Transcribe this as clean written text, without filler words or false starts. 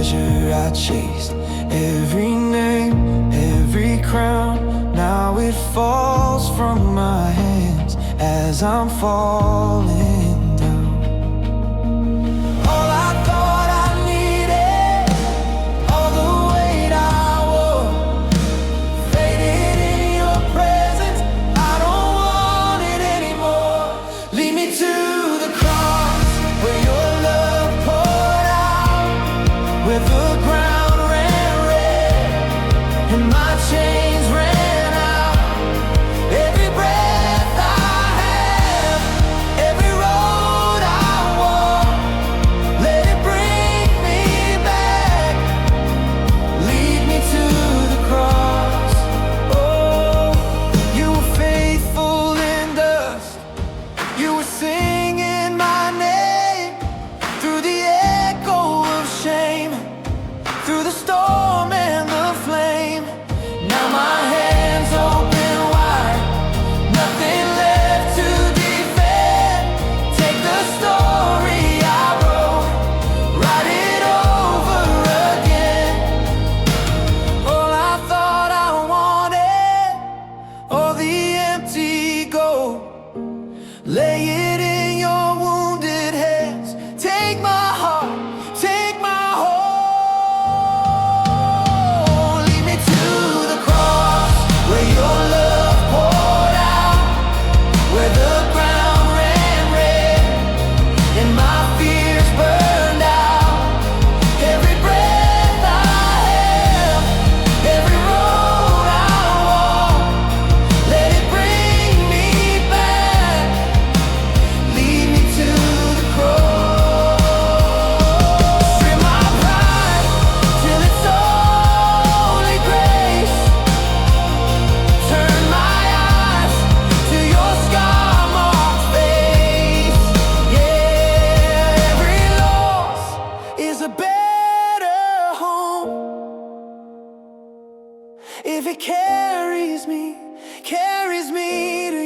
treasure I chased, every name, every crown, now it falls from my hands as I'm falling down. All I thought I needed, all the weight I wore, faded in your presence. I don't want it anymore. Lead me to the cross where your love poured out, where the ground ran red and my chains ran out. Every breath I have, every road I walk, let it bring me back. Lead me to the cross. Oh, you were faithful in dust. You were singing my name through the echo of shame, through the storm and the flame. Now my hands open wide, nothing left to defend. Take the story I wrote, write it over again. All I thought I wanted, all the empty gold, lay it in your wounded hands. Take my heart, take my whole. Lead me to the cross where your love poured out, where the ground ran red and my fears burned out. Every breath I have, every road I walk, let it bring me back. Lead me to the cross. Free my pride till it's only grace. Turn my eyes to your scar-marked face. Yeah, every loss is a better home if it carries me to